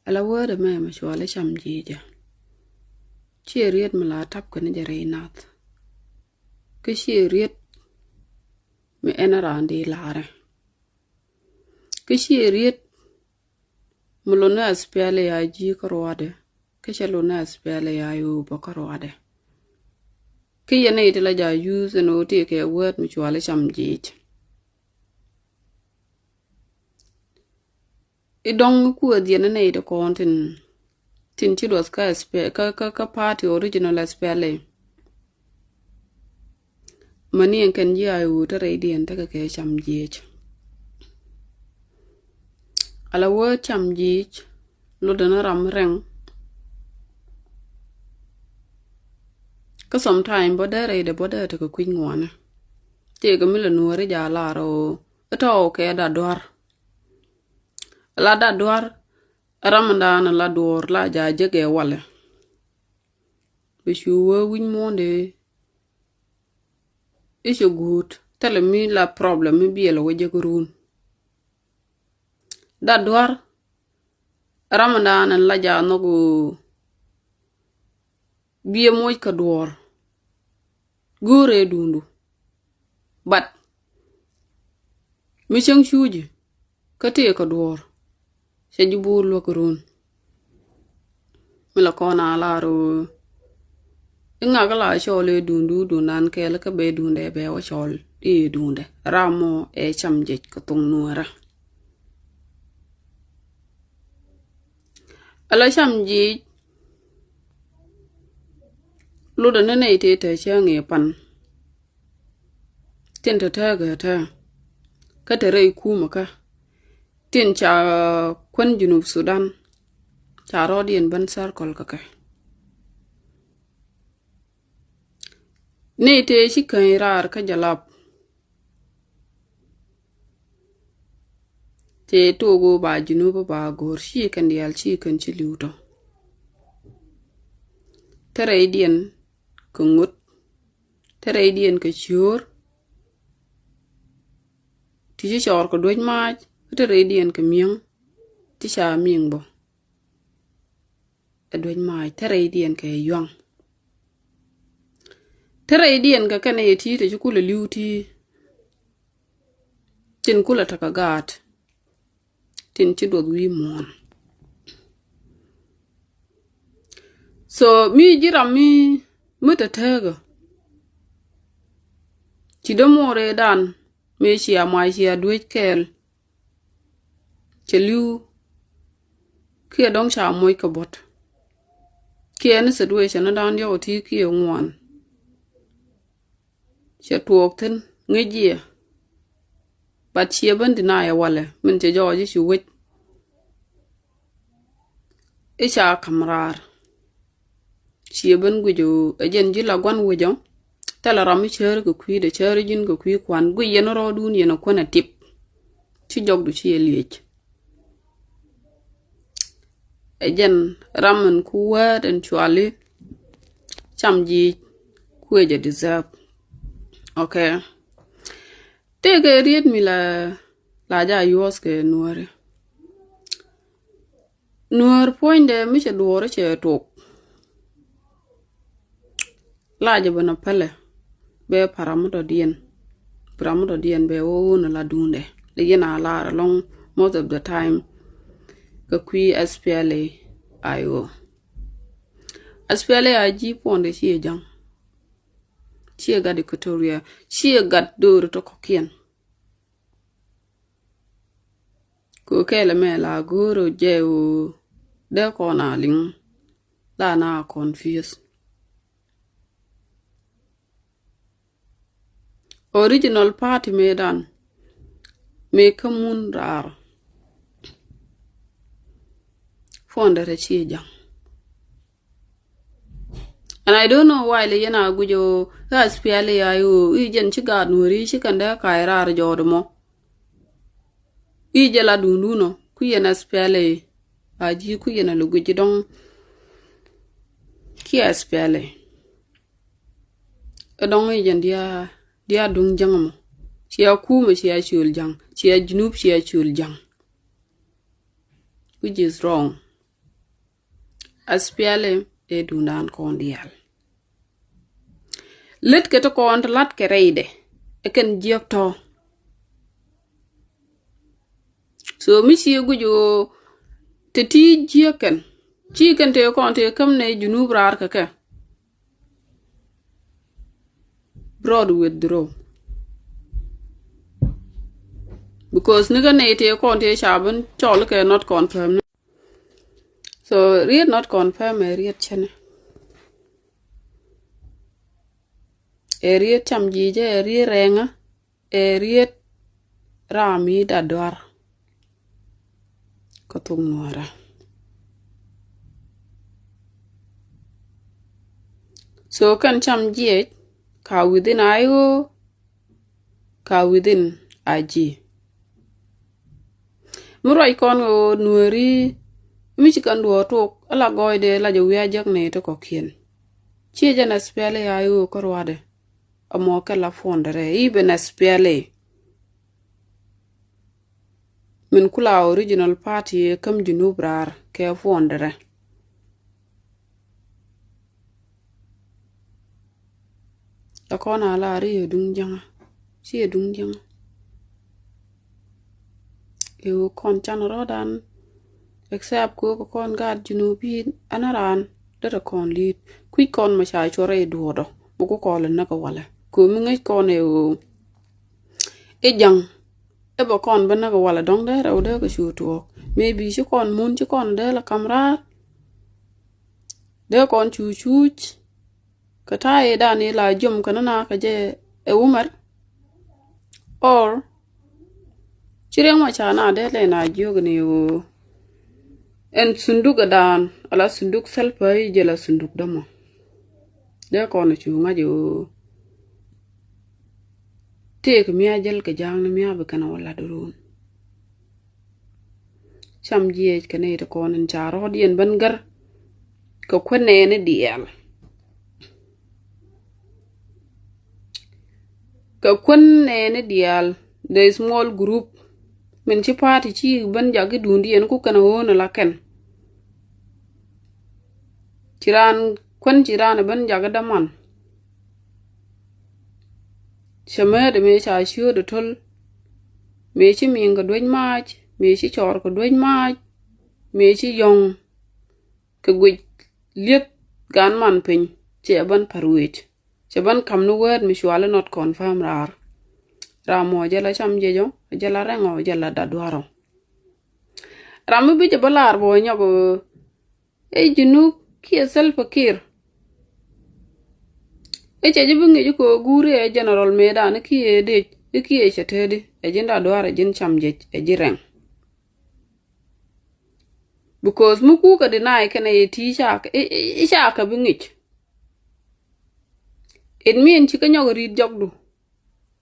Ala wada me ma shwala cham jija. Chi riet me la tap kani jare inat. Ke chi riet me enarandi lare. Ke chi riet mulona aspele ya ji karwade. Ke chalona aspele ya yu ba karwade. Ke yana itila ja use no te ke word me shwala cham jija. Idong ku adiana na ida kontin tin chilos ka party original spele mani en kan ji ayu ta radiant ta ke cham jej ala wo cham jej lo dana ram reng ka sometime bodere ta ko kwin ngwana te ga mila nuore ja la ro ta o ke da dwar la da dwar ramadan la dor la ja jege wale be shuwa win monde is a good tell me la problem bi la waje gurun da dwar ramadan la ja no go biye moy ka dor gore dundu but mi chang shuji ka te ka dor se jibur lo gurun mi la kona la ro inga gala shole dundu dunan ke la ka be dunde be wa shol e dunde ramo e chamje ko tung nuara ala chamji lu da ne te te change pan tin ta ga ta ka te rai kuma ka tin cha kwan junub sudan cha rodien ban sar kol ka ne te shi kan rar ka jalap te togo ba junuba ba gor shi kan dial shi kan ci liuto tere dien ko ngut tere dien ka chur ti ci chor ko doj maj tere dien ka mieng ti sha mieng bo e doj maj tere dien ka yong tere dien ka kane ti te kula liuti tin kula takagat tin ci do wi mon so mi jira mi muta taga ci do more dan me ci amai ci adwech kel ci liu ki dong cha moy ka bot ki en situation dan yo ti ki ngwan ci tuok tin ngejie bat ci ban dina ya wale min ci joji ci wech isha kamrar ci ban gujo ajen jila gwan wujo tala rami cher ko kwi de cher jin ko kwi kwan gu yen ro dun yen ko na tip ci jog du ci liech ajen ramen ku wad en chwali chamji kweje deserve okay tege riet mi la ja yos ke nuor poinde mi che duore che tok la je bana pele be paramodo dien be o na la dunde le yena la long most of the time ka kwi SPLA ayo SPLA aji ponde chi jang chi ga de Equatoria chi ga dur to kokien ko kele me la guru je o de kona ling la na confuse original party medan me kamun rar fonda re chi jang and I don't know why le yana gujo gas piale ayo ijen chi ga nuri chi kanda kai rar jodomo ije la dunduno ku yana spiale aji ku yana luguji don ki spiale don ijen dia dung jangamo chia kuma chia chul jang chia junub chia chul jang which is wrong aspiale e dundan kondial let ke to kont lat ke reide e ken jiokto so mi si gujo te ti jioken chi ken te konte kam ne junub rar ka broad withdraw because nigga ne te konte shaban chol ke not confirm so read not confirm e read chene e read cham jije e read renga e read rami da dwar ko tung nuara so kan cham jije ka within ayo ka within aji murai kon o nuari mi chikan duo tok ala goide la jo wia jak ne to kokien chi jana spele ayo korwade amo ka la fondere ibe na spele min kula original party kam junubrar ke fondere ta kona la ri dung janga si dung janga eu kon chan rodan except ko kon gad junubi anaran data kon lead kui kon ma sha chore duodo buko ko le na ko wala ko mi ngai kon e jang e bo kon bana ko wala dong da raw da ko shuto maybe shi kon mun shi kon da la kamra de kon chuchuch ka tae da ni la jum kana na ka je e umar or chireng ma cha na de le na jogni o en sunduk dan ala sunduk selpai jela sunduk damo de kono chunga jo tek miya jel ke jang miya be kana wala durun cham jiye kane to kono charo dien bangar ko kwene ne diel ko kwene ne diel the small group min ci party ci ban jagi dundi en ku kana wono la ken ciran kon ciran ban jaga daman chamade me cha shio de tol me ci minga doñ maaj me ci chor ko doñ maaj me ci yong ke guj liet gan man pin ci ban parwech ci ban kam no word mi shwala not confirm rar ramo jala cham jejo jala rengo jala dadwaro ramu bi balar bo nyago e junub ki self fakir e cheje bungi ko gure e general medan ki e de ki e chetedi e jinda dwara jin cham je e jireng because muku ka deny kana e ti chak e chaka bungi it mean chika nyago rid jogdu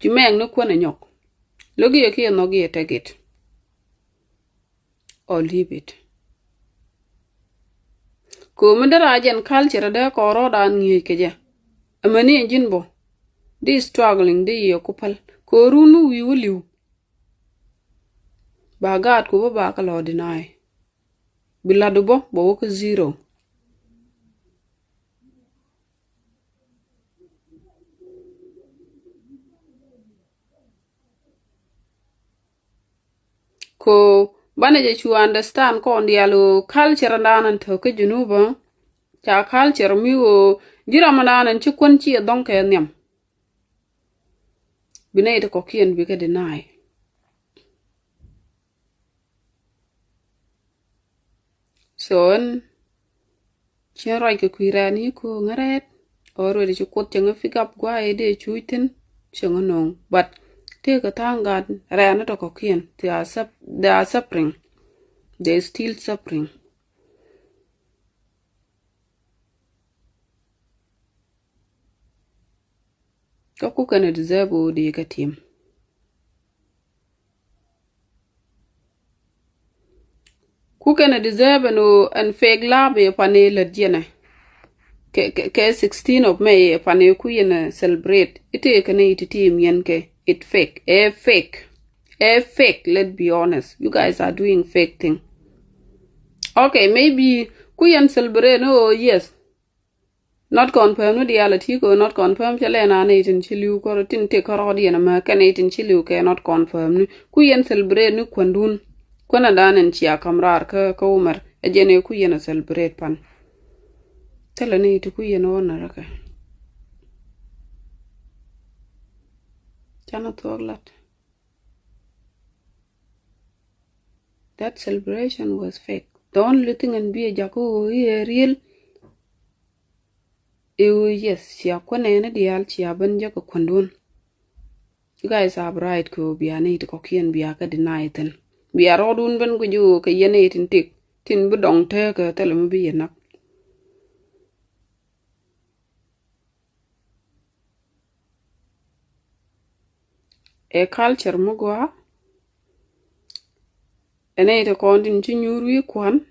jumeng no kwana nyok logi e ki no gi take it or leave it ko mandara jen culture da ko rodan ngi keje amani jinbo they struggling they yakupal ko runu wi wuliu bagat ko ba ka lo deny biladu bo ko zero ko bana je chu understand ko ndialo culture danan to ke junuba cha culture mi wo jira mananan ci kon ci donc nyam binay to ko kien bi ka deny son ci roy ke kuirani ko ngaret oro de ci kot nga fikap gwa e de chuitin changa non but take a tangan rana to ko kien they are suffering they still suffering ko kana deserve de ka team ku kana deserve no an fake lab e panel jene ke 16 of May pane ku yena celebrate ite kana ite team yen ke it fake let's be honest you guys are doing fake thing okay maybe ku yen celebrate no yes not confirm no reality ko not confirm chale na ne tin chiliu ko tin te ko di na ma kan tin chiliu ke not confirm ni ku yen celebrate ni kwandun kona danen chia kamrar ka umar ejene ku yen celebrate pan tele ne ku yen wona raka chana toglat. That celebration was fake. The only thing and be a jaco real. Yes, she a kwane dial she a ban jako kwandun. You guys are right ko be an eight cocky and be a deny it. Be a rodun ben with you ka yen eight in tick. Tin budong take a tell him be enough. A culture mugwa. An eight a continue nyuri kwan.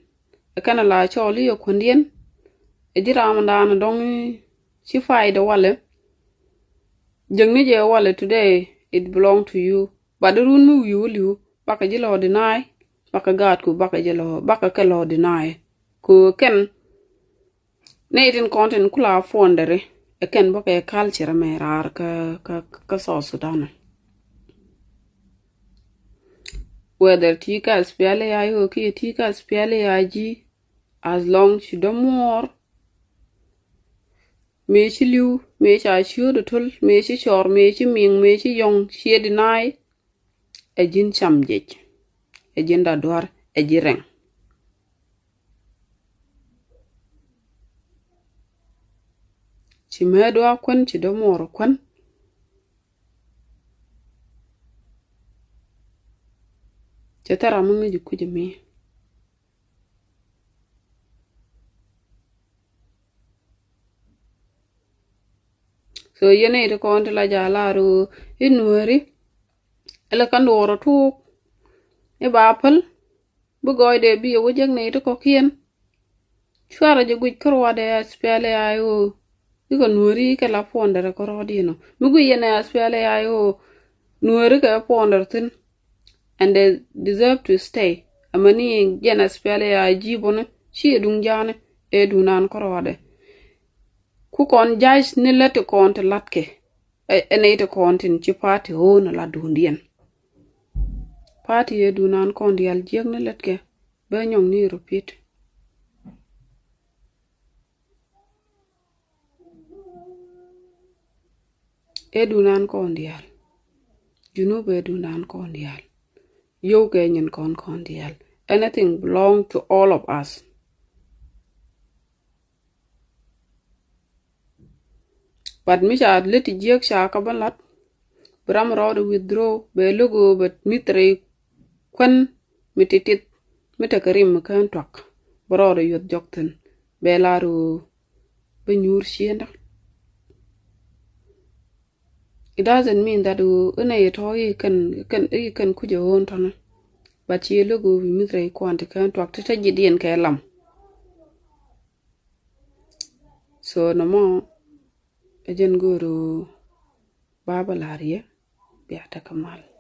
A kana la choli o kwandian. A jiramandana dong she fight the wallet. Jeng ni je wallet today. It belong to you. But the run you baka jilo deny. Baka God ku baka jilo baka kelo deny. Ku ken Nathan content kula fondere. E ken baka e culture me rar ka South Sudan. Whether tika spiale ya yo ki tika spiale ya ji. As long she do more. Me chi liu, me cha chiu de tul, me chi chor, me chi ming, me chi yong, she deny. E jin cham jej. E jin da duar, e jireng. Chi me doa kwen, chi do moro kwen. Chetara mungi jukuje me. So yene ito konti la jalaru inuari. Ele kandoro tuk. E bapal. Bugoy de biya wajak na ito kokien. Chwara jaguj karwa de aspiale ayo. Iko nuari ke la pondere korodi no. Mugu yene aspiale ayo. Nuari ke pondere tin. And they deserve to stay. Amani jena aspiale ayo jibone. Shi edung jane. Edunan korode. Ku kon judge ni lete konti latke. Ene ite konti chi party ho na la dundien. Party edunan kondi al jeng ni letke. Benyong ni repeat. Edunan kondi al. Junub edunan kondi al. Yo genyen kondi al. Anything belong to all of us. But misha leti jek shaka balat. Bram rod withdraw. Be logo but mitre kwen mititit. Mitakarim kan twak. Brother yot jokten. Be laru benyur shienda. It doesn't mean that you can kuja on tana. But you look over mitre quanti kan twak tata jidian ke lam. So no more ajen guru baba laria biata kamal.